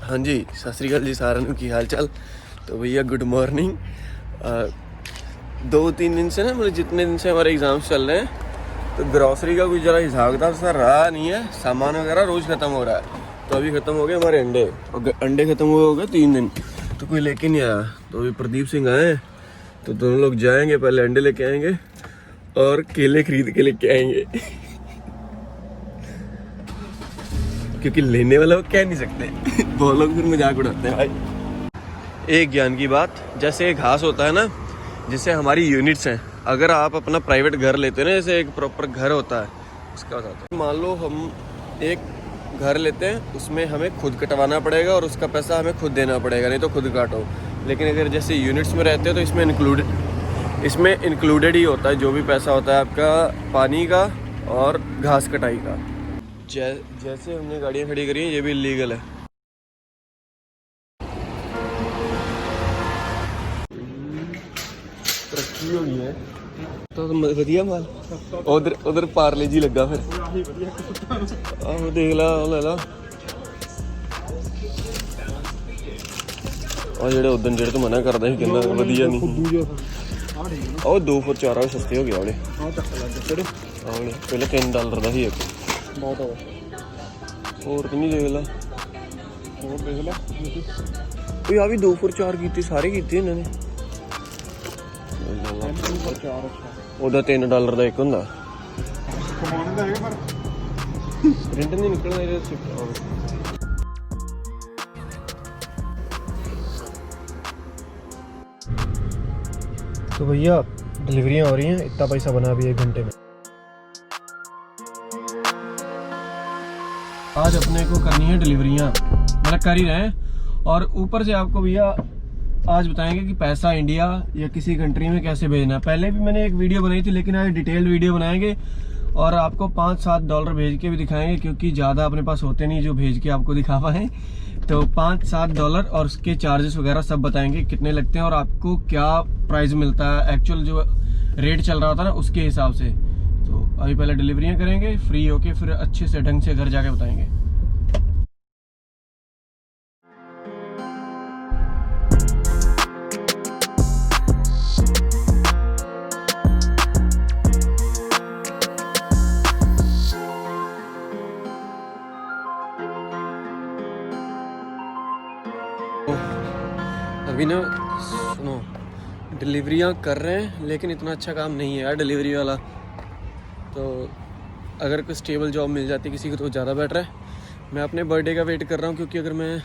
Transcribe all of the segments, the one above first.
हाँ जी, सत श्री अकाल जी साਰਿਆਂ ਨੂੰ, ਕੀ हाल चाल। तो भैया गुड मॉर्निंग। 2-3 दिन से ना, मतलब जितने दिन से हमारे एग्ज़ाम्स चल रहे हैं, तो ग्रॉसरी का कुछ ज़रा हिसाब किताब सा रहा नहीं है। सामान वगैरह रोज़ ख़त्म हो रहा है। तो अभी ख़त्म हो गए हमारे अंडे, और अंडे ख़त्म हुए हो गए 3 दिन, तो कोई लेके नहीं आया। तो अभी प्रदीप सिंह आए हैं, तो दोनों लोग जाएंगे, पहले अंडे लेके आएंगे और केले खरीद के लेके आएंगे क्योंकि लेने वाला वो कह नहीं सकते वो लोग फिर मजाक उड़ाते हैं भाई। एक ज्ञान की बात, जैसे घास होता है ना, जैसे हमारी यूनिट्स हैं, अगर आप अपना प्राइवेट घर लेते हैं ना, जैसे एक प्रॉपर घर होता है, उसका बताते हैं। मान लो हम एक घर लेते हैं, उसमें हमें खुद कटवाना पड़ेगा और उसका पैसा हमें खुद देना पड़ेगा, नहीं तो खुद काटो। लेकिन अगर जैसे यूनिट्स में रहते हैं तो इसमें इंक्लूडेड ही होता है जो भी पैसा होता है आपका पानी का और घास कटाई का। जैसे हमने गाड़ियाँ खड़ी करी हैं, ये भी इलीगल है। तरक्की हो गई है तो वधिया माल। उधर पार्ले जी लगा फिर आहो, देख ला ले ला। और जेडे उदन जेडे तो मना करदा ही, कहना वधिया नहीं। और 2 फुट 4 सस्ते हो गए वाले। पहले $3 का ही एक बहुत और तो नहीं। देख ला कोई आ भी 2 फुट 4 की सारे किए इन्होंने। ਉਹਦਾ $3 ਦਾ ਇੱਕ ਹੁੰਦਾ ਕਮਾਉਣ ਦਾ ਹੈਗਾ, ਪਰ ਪ੍ਰਿੰਟ ਨਹੀਂ ਨਿਕਲਦਾ ਇਹਦੇ ਚ। तो भैया डिलीवरियाँ हो रही हैं, इतना पैसा बना भी 1 घंटे में। आज अपने को करनी है डिलीवरियाँ, मतलब कर ही रहे हैं। और ऊपर से आपको भैया आज बताएंगे कि पैसा इंडिया या किसी कंट्री में कैसे भेजना है। पहले भी मैंने एक वीडियो बनाई थी, लेकिन आज डिटेल्ड वीडियो बनाएंगे और आपको $5-7 भेज के भी दिखाएंगे, क्योंकि ज़्यादा अपने पास होते नहीं जो भेज के आपको दिखा पाएँ। तो $5-7 और उसके चार्जेस वगैरह सब बताएंगे कितने लगते हैं और आपको क्या प्राइस मिलता है, एक्चुअल जो रेट चल रहा होता है ना उसके हिसाब से। तो अभी पहले डिलीवरियाँ करेंगे फ्री होके, फिर अच्छे से ढंग से घर जाके बताएंगे। अभी ना सुनो, डिलीवरियाँ कर रहे हैं, लेकिन इतना अच्छा काम नहीं है यार डिलीवरी वाला। तो अगर कोई स्टेबल जॉब मिल जाती किसी को तो ज़्यादा बेटर है। मैं अपने बर्थडे का वेट कर रहा हूँ, क्योंकि अगर मैं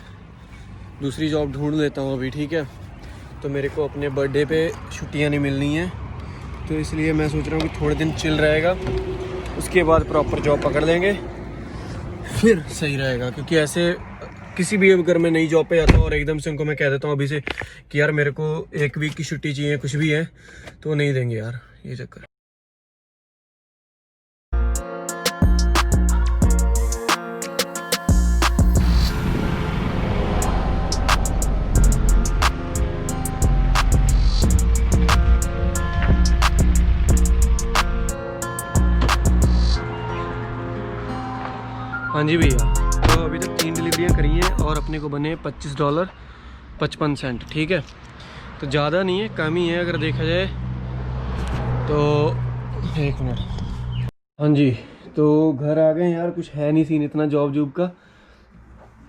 दूसरी जॉब ढूंढ लेता हूँ अभी, ठीक है, तो मेरे को अपने बर्थडे पे छुट्टियाँ नहीं मिलनी हैं। तो इसलिए मैं सोच रहा हूँ कि थोड़े दिन चिल रहेगा, उसके बाद प्रॉपर जॉब पकड़ लेंगे, फिर सही रहेगा। क्योंकि ऐसे किसी भी अगर मैं नई जॉब पे जाता हूँ और एकदम से उनको मैं कह देता हूँ अभी से कि यार मेरे को 1 वीक की छुट्टी चाहिए, कुछ भी है, तो वो नहीं देंगे यार, ये चक्कर। हाँ जी भैया, तो अभी तक 3 डिलीवरियाँ करी हैं और अपने को बने $25.55, ठीक है। तो ज़्यादा नहीं है, कम ही है अगर देखा जाए तो। 1 मिनट। हाँ जी, तो घर आ गए यार, कुछ है नहीं सीन इतना जॉब का,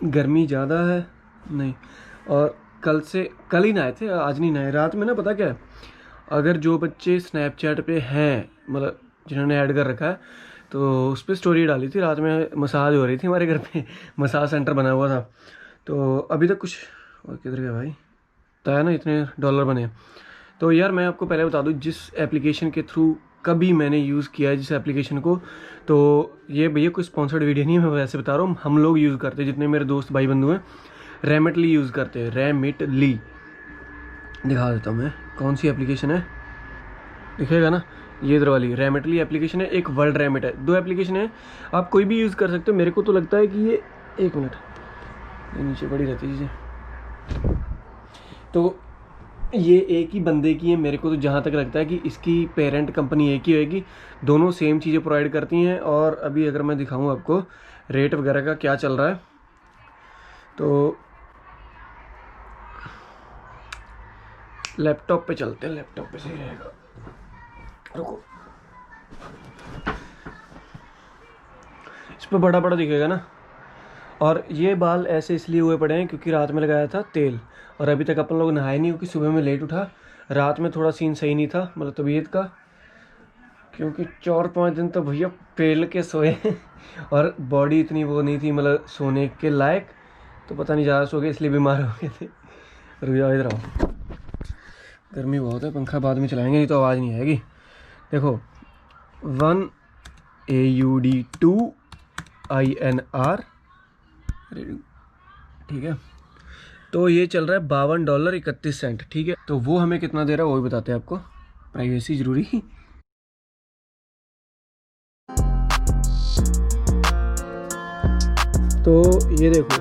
गर्मी ज़्यादा है नहीं। और कल ही नहाए थे, आज नहीं नहाए। रात में ना पता क्या है, अगर जो बच्चे स्नैपचैट पे हैं, मतलब जिन्होंने ऐड कर रखा है, तो उस पर स्टोरी डाली थी रात में, मसाज हो रही थी हमारे घर पे, मसाज सेंटर बना हुआ था। तो अभी तक कुछ और किधर गया भाई, बताया ना इतने $1 बने। तो यार मैं आपको पहले बता दूं, जिस एप्लीकेशन के थ्रू कभी मैंने यूज़ किया है जिस एप्लीकेशन को, तो ये भैया कोई स्पॉन्सर्ड वीडियो नहीं है, मैं वैसे बता रहा हूँ। हम लोग यूज़ करते हैं, जितने मेरे दोस्त भाई बंधु हैं, रेमिटली यूज़ करते हैं। रेमिटली दिखा देता हूँ मैं कौन सी एप्लीकेशन है, दिखेगा ना, ये इधर वाली रेमिटली एप्लीकेशन है। एक वर्ल्ड रेमिट है, 2 एप्लीकेशन है, आप कोई भी यूज़ कर सकते हो। मेरे को तो लगता है कि ये 1 मिनट, ये नीचे पड़ी रहती है चीज़ें। तो ये एक ही बंदे की है, मेरे को तो जहाँ तक लगता है कि इसकी पेरेंट कंपनी एक ही होगी, दोनों सेम चीज़ें प्रोवाइड करती हैं। और अभी अगर मैं दिखाऊँ आपको रेट वगैरह का क्या चल रहा है, तो लैपटॉप पे चलते हैं, लैपटॉप पे सही रहेगा। रुको, इस पर बड़ा बड़ा दिखेगा ना। और ये बाल ऐसे इसलिए हुए पड़े हैं क्योंकि रात में लगाया था तेल, और अभी तक अपन लोग नहाए नहीं, क्योंकि सुबह में लेट उठा। रात में थोड़ा सीन सही नहीं था, मतलब तबीयत का, क्योंकि 4-5 दिन तो भैया पेल के सोए और बॉडी इतनी वो नहीं थी मतलब सोने के लायक, तो पता नहीं ज़्यादा सो गए इसलिए बीमार हो गए थे। रुक जाओ, इधर आओ, गर्मी बहुत है, पंखा बाद में चलाएंगे नहीं तो आवाज़ नहीं आएगी। देखो 1 AUD 2 INR, ठीक है। तो ये चल रहा है $52.31, ठीक है। तो वो हमें कितना दे रहा है वो भी बताते हैं आपको, प्राइवेसी जरूरी। तो ये देखो,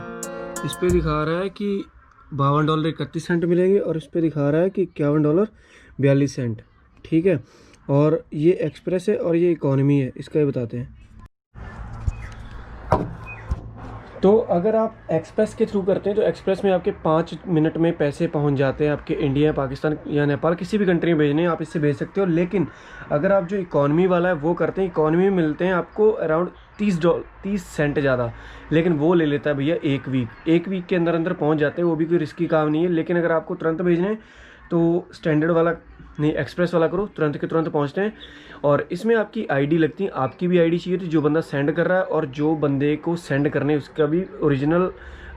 इस पे दिखा रहा है कि $52.31 मिलेंगे, और इस पे दिखा रहा है कि $51.42, ठीक है। और ये एक्सप्रेस है और ये इकोनॉमी है, इसका ये बताते हैं। तो अगर आप एक्सप्रेस के थ्रू करते हैं तो एक्सप्रेस में आपके 5 मिनट में पैसे पहुंच जाते हैं आपके इंडिया, पाकिस्तान या नेपाल, किसी भी कंट्री में भेजने हैं आप इससे भेज सकते हो। लेकिन अगर आप जो इकॉनमी वाला है वो करते हैं, इकॉनमी में मिलते हैं आपको अराउंड 30 सेंट ज़्यादा, लेकिन वो ले लेता है भैया एक वीक के अंदर अंदर पहुँच जाते हैं, वो भी कोई रिस्की काम नहीं है। लेकिन अगर आपको तुरंत भेजने हैं तो स्टैंडर्ड वाला नहीं, एक्सप्रेस वाला करो, तुरंत के तुरंत पहुँचते हैं। और इसमें आपकी आईडी लगती है, आपकी भी आईडी चाहिए थी, जो बंदा सेंड कर रहा है और जो बंदे को सेंड करने उसका भी ओरिजिनल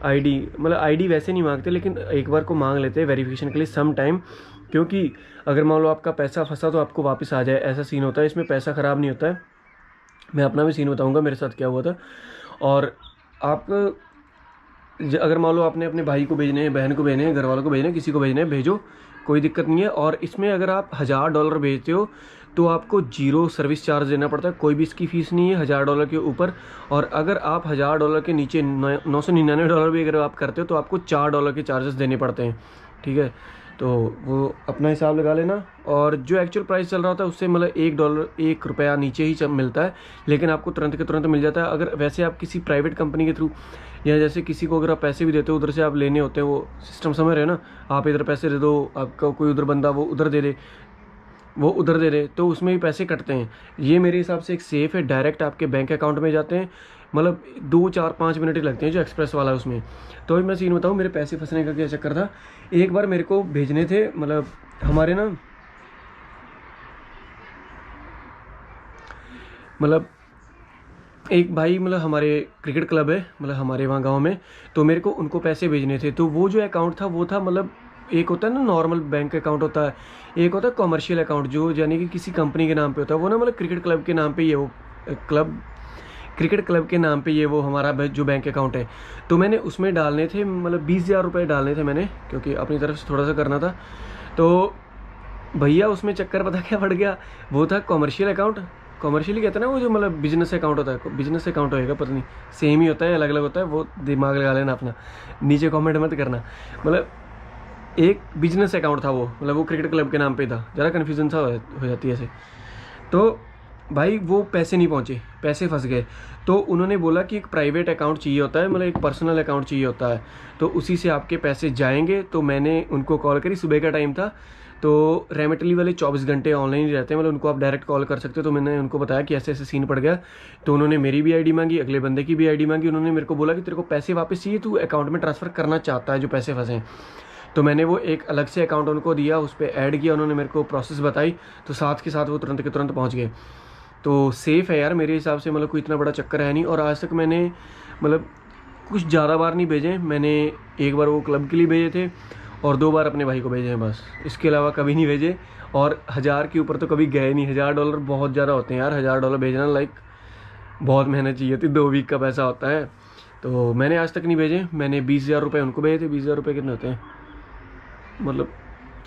आईडी, मतलब आईडी वैसे नहीं मांगते लेकिन एक बार को मांग लेते हैं वेरिफिकेशन के लिए सम टाइम, क्योंकि अगर मान लो आपका पैसा फंसा तो आपको वापस आ जाए, ऐसा सीन होता है। इसमें पैसा ख़राब नहीं होता है। मैं अपना भी सीन बताऊँगा मेरे साथ क्या हुआ था। और आप अगर मान लो आपने अपने भाई को भेजने हैं, बहन को भेजने हैं, घर वालों को भेजने हैं, किसी को भेजने हैं, भेजो, कोई दिक्कत नहीं है। और इसमें अगर आप $1000 भेजते हो तो आपको 0 सर्विस चार्ज देना पड़ता है, कोई भी इसकी फ़ीस नहीं है $1000 के ऊपर। और अगर आप $1000 के नीचे $999 भी अगर आप करते हो तो आपको $4 के चार्जेस देने पड़ते हैं, ठीक है। तो वो अपना हिसाब लगा लेना। और जो एक्चुअल प्राइस चल रहा होता है उससे मतलब $1 नीचे ही मिलता है, लेकिन आपको तुरंत के तुरंत मिल जाता है। अगर वैसे आप किसी प्राइवेट कंपनी के थ्रू या जैसे किसी को अगर आप पैसे भी देते हो, उधर से आप लेने होते हैं, वो सिस्टम समझ रहे हो ना, आप इधर पैसे दे दो, आपका कोई उधर बंदा वो उधर दे दे, तो उसमें भी पैसे कटते हैं। ये मेरे हिसाब से एक सेफ़ है, डायरेक्ट आपके बैंक अकाउंट में जाते हैं, मतलब 2-4-5 मिनट ही लगते हैं जो एक्सप्रेस वाला है उसमें। तो मैं सीन बताऊँ मेरे पैसे फंसने का क्या चक्कर था। एक बार मेरे को भेजने थे, मतलब हमारे ना, मतलब एक भाई, मतलब हमारे क्रिकेट क्लब है, मतलब हमारे वहाँ गांव में, तो मेरे को उनको पैसे भेजने थे। तो वो जो अकाउंट था वो था, मतलब एक होता है ना नॉर्मल बैंक अकाउंट होता है, एक होता है कॉमर्शियल अकाउंट जो यानी कि किसी कंपनी के नाम पे होता है, वो ना मतलब क्रिकेट क्लब के नाम पे ये वो क्रिकेट क्लब के नाम पे ये वो हमारा जो बैंक अकाउंट है। तो मैंने उसमें डालने थे, मतलब 20,000 रुपये डालने थे मैंने, क्योंकि अपनी तरफ से थोड़ा सा करना था। तो भैया उसमें चक्कर पता क्या पड़ गया, वो था कॉमर्शियल अकाउंट, कॉमर्शियली कहते हैं ना वो जो मतलब बिजनेस अकाउंट होता है, बिजनेस अकाउंट होएगा पता नहीं, सेम ही होता है अलग अलग होता है, वो दिमाग लगा लेना अपना, नीचे कमेंट मत करना। मतलब एक बिजनेस अकाउंट था वो, मतलब वो क्रिकेट क्लब के नाम पे था, ज़रा कन्फ्यूजन सा हो जाती है ऐसे। तो भाई वो पैसे नहीं पहुँचे, पैसे फंस गए। तो उन्होंने बोला कि एक प्राइवेट अकाउंट चाहिए होता है, मतलब एक पर्सनल अकाउंट चाहिए होता है, तो उसी से आपके पैसे जाएंगे। तो मैंने उनको कॉल करी, सुबह का टाइम था, तो रेमिटली वाले 24 घंटे ऑनलाइन ही रहते हैं, मतलब उनको आप डायरेक्ट कॉल कर सकते हो। तो मैंने उनको बताया कि ऐसे ऐसे सीन पड़ गया, तो उन्होंने मेरी भी आईडी मांगी, अगले बंदे की भी आईडी मांगी। उन्होंने मेरे को बोला कि तेरे को पैसे वापस चाहिए, तू अकाउंट में ट्रांसफ़र करना चाहता है जो पैसे फंसे हैं। तो मैंने वो एक अलग से अकाउंट उनको दिया, उस पर ऐड किया, उन्होंने मेरे को प्रोसेस बताई, तो साथ के साथ वो तुरंत के तुरंत पहुँच गए। तो सेफ़ है यार मेरे हिसाब से, मतलब कोई इतना बड़ा चक्कर है नहीं। और आज तक मैंने मतलब कुछ ज़्यादा बार नहीं भेजे, मैंने एक बार वो क्लब के लिए भेजे थे और 2 बार अपने भाई को भेजे हैं बस, इसके अलावा कभी नहीं भेजे। और 1000 के ऊपर तो कभी गए नहीं, $1000 बहुत ज़्यादा होते हैं यार, $1000 भेजना लाइक बहुत मेहनत चाहिए होती, 2 वीक का पैसा होता है। तो मैंने आज तक नहीं भेजे, मैंने $20,000 उनको भेजे थे। $20,000 कितने होते हैं, मतलब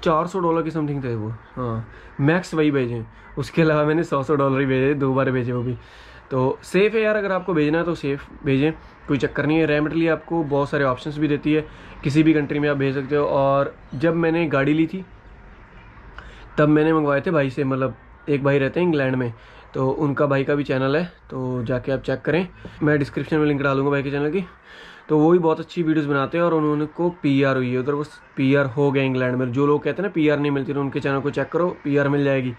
$400 की समथिंग थे वो, हाँ मैक्स वही भेजे, उसके अलावा मैंने $100 ही भेजे, 2 बार भेजे वो भी। तो सेफ़ है यार, अगर आपको भेजना है तो सेफ़ भेजें, कोई चक्कर नहीं है। रेमिटली आपको बहुत सारे ऑप्शंस भी देती है, किसी भी कंट्री में आप भेज सकते हो। और जब मैंने गाड़ी ली थी तब मैंने मंगवाए थे भाई से, मतलब एक भाई रहते हैं इंग्लैंड में, तो उनका भाई का भी चैनल है, तो जाके आप चेक करें, मैं डिस्क्रिप्शन में लिंक डालूंगा भाई के चैनल की। तो वो भी बहुत अच्छी वीडियोस बनाते हैं और उन्होंने को पीआर हुई है उधर, वो पीआर हो गया इंग्लैंड में। जो लोग कहते हैं ना पीआर नहीं मिलती, तो उनके चैनल को चेक करो, पीआर मिल जाएगी।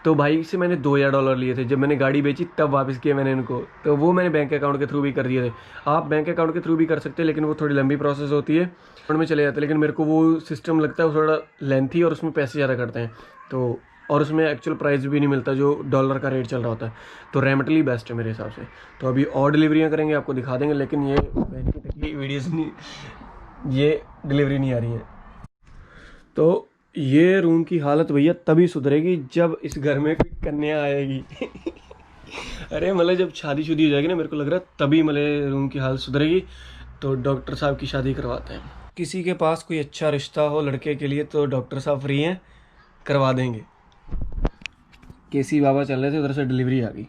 तो भाई से मैंने $2000 लिए थे, जब मैंने गाड़ी बेची तब वापस किए मैंने इनको, तो वो मैंने बैंक अकाउंट के थ्रू भी कर दिए थे। आप बैंक अकाउंट के थ्रू भी कर सकते हैं, लेकिन वो थोड़ी लंबी प्रोसेस होती है, अकाउंट में चले जाते हैं। लेकिन मेरे को वो सिस्टम लगता है वो थोड़ा लेंथी और उसमें पैसे ज़्यादा कटते हैं, तो और उसमें एक्चुअल प्राइस भी नहीं मिलता जो डॉलर का रेट चल रहा होता है। तो रेमिटली बेस्ट है मेरे हिसाब से। तो अभी और डिलीवरियाँ करेंगे, आपको दिखा देंगे, लेकिन ये वीडियोस नहीं, ये डिलीवरी नहीं आ रही है। तो ये रूम की हालत भैया तभी सुधरेगी जब इस घर में कोई कन्या आएगी। अरे मतलब जब शादी हो जाएगी ना, मेरे को लग रहा है तभी मतलब रूम की हालत सुधरेगी। तो डॉक्टर साहब की शादी करवाते हैं। किसी के पास कोई अच्छा रिश्ता हो लड़के के लिए तो डॉक्टर साहब फ्री हैं, करवा देंगे। केसी बाबा चल रहे थे, उधर से डिलीवरी आ गई।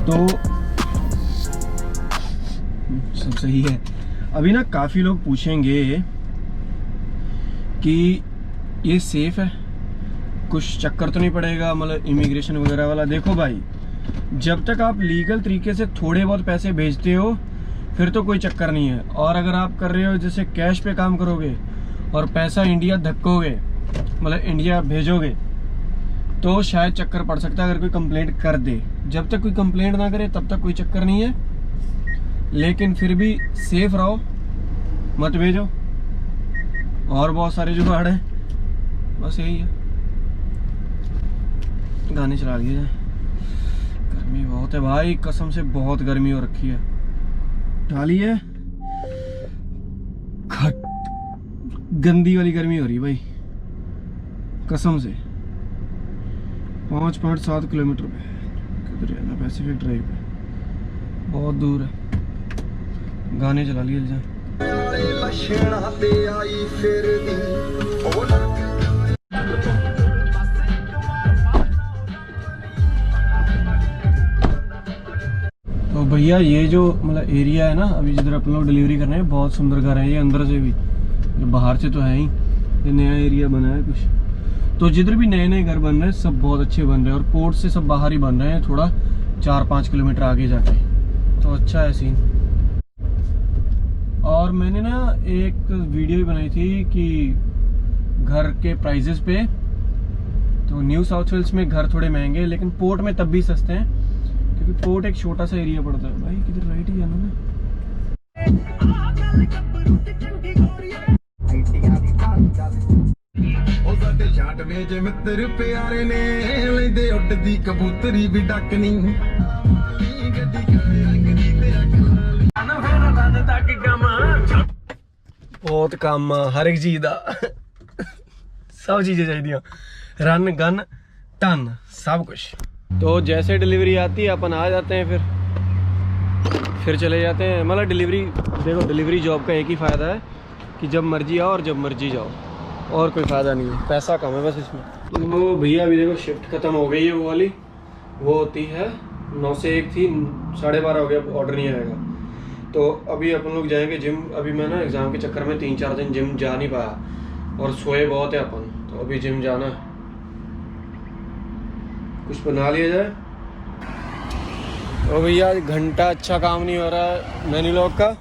तो सब सही है। अभी ना काफ़ी लोग पूछेंगे कि ये सेफ है, कुछ चक्कर तो नहीं पड़ेगा, मतलब इमिग्रेशन वगैरह वाला। देखो भाई, जब तक आप लीगल तरीके से थोड़े बहुत पैसे भेजते हो फिर तो कोई चक्कर नहीं है। और अगर आप कर रहे हो जैसे कैश पे काम करोगे और पैसा इंडिया धक्कोगे, मतलब इंडिया भेजोगे, तो शायद चक्कर पड़ सकता है अगर कोई कंप्लेंट कर दे। जब तक कोई कंप्लेंट ना करे तब तक कोई चक्कर नहीं है, लेकिन फिर भी सेफ रहो, मत भेजो। और बहुत सारे जुगाड़ हैं, बस यही है। गाने चला लिए, गर्मी बहुत है भाई, कसम से बहुत गर्मी हो रखी है। ढाली है, गंदी वाली गर्मी हो रही है भाई, कसम से। 5.7 किलोमीटर पे किधर है ना, पैसिफिक ड्राइव पे, बहुत दूर है। गाने चला लिए जा। तो भैया ये जो मतलब एरिया है ना, अभी जिधर अपन लोग डिलीवरी कर रहे हैं, बहुत सुंदर घर है ये, अंदर से भी, बाहर से तो है ही। ये नया एरिया बना है कुछ, तो जिधर भी नए नए घर बन रहे हैं सब बहुत अच्छे बन रहे हैं, और पोर्ट से सब बाहर ही बन रहे हैं, थोड़ा 4-5 किलोमीटर आगे जाके, तो अच्छा है सीन। और मैंने ना एक वीडियो भी बनाई थी कि घर के प्राइजेस पे, तो न्यू साउथ वेल्स में घर थोड़े महंगे हैं, लेकिन पोर्ट में तब भी सस्ते हैं, क्योंकि पोर्ट एक छोटा सा एरिया पड़ता है। भाई किधर राइट ही जाना ना। मित्र प्यारे ने लेंदे उड़दी कबूतरी भी डकनी, बहुत काम हर एक चीज का, सब चीजें चाहिए, रन गन टन सब कुछ। तो जैसे डिलीवरी आती है अपन आ जाते हैं, फिर चले जाते हैं। मतलब डिलीवरी, देखो डिलीवरी जॉब का एक ही फ़ायदा है कि जब मर्जी आओ और जब मर्जी जाओ, और कोई फ़ायदा नहीं है, पैसा कम है बस इसमें। तो भैया अभी देखो शिफ्ट ख़त्म हो गई है, वो वाली वो होती है 9 से 1 थी, 12:30 हो गया, ऑर्डर नहीं आएगा। तो अभी अपन लोग जाएंगे जिम। अभी मैं ना एग्ज़ाम के चक्कर में 3-4 दिन जिम जा नहीं पाया, और सोए बहुत है अपन, तो अभी जिम जाना है। कुछ बना लिया जाए। तो भैया घंटा अच्छा काम नहीं हो रहा है मैन्यू लॉक का,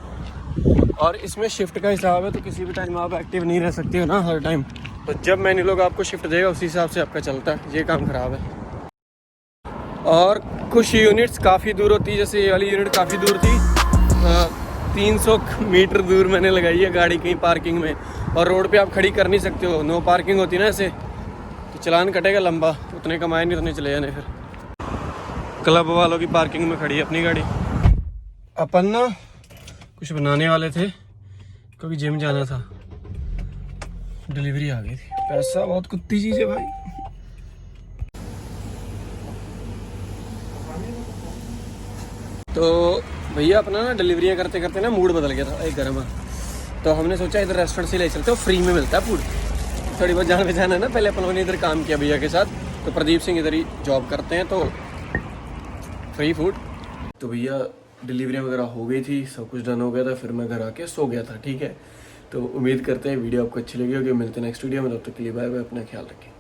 और इसमें शिफ्ट का हिसाब है, तो किसी भी टाइम आप एक्टिव नहीं रह सकते हो ना हर टाइम। तो जब मैन्यू लॉक आपको शिफ्ट देगा उसी हिसाब से आपका चलता है, ये काम ख़राब है। और कुछ यूनिट्स काफ़ी दूर होती है, जैसे ये वाली यूनिट काफ़ी दूर थी, 300 मीटर दूर मैंने लगाई है गाड़ी कहीं पार्किंग में, और रोड पे आप खड़ी कर नहीं सकते हो, नो पार्किंग होती है ना ऐसे, तो चलान कटेगा लंबा, उतने कमाए नहीं उतने चले जाने। फिर क्लब वालों की पार्किंग में खड़ी है अपनी गाड़ी। अपन ना कुछ बनाने वाले थे क्योंकि जिम जाना था, डिलीवरी आ गई थी। पैसा बहुत कुत्ती चीज़ है भाई। तो भैया अपना ना डिलीवरियाँ करते करते ना मूड बदल गया था, एक गर्म। तो हमने सोचा इधर रेस्टोरेंट से ले चलते हो, फ्री में मिलता है फूड। थोड़ी बहुत जान पहचान है ना, पहले अपन ने इधर काम किया भैया के साथ, तो प्रदीप सिंह इधर ही जॉब करते हैं, तो फ्री फूड। तो भैया डिलीवरी वगैरह हो गई थी, सब कुछ डन हो गया था, फिर मैं घर आके सो गया था। ठीक है, तो उम्मीद करते हैं वीडियो आपको अच्छी लगी होगी। मिलते हैं नेक्स्ट वीडियो में, तब तक के लिए बाय बाय, अपना ख्याल रखें।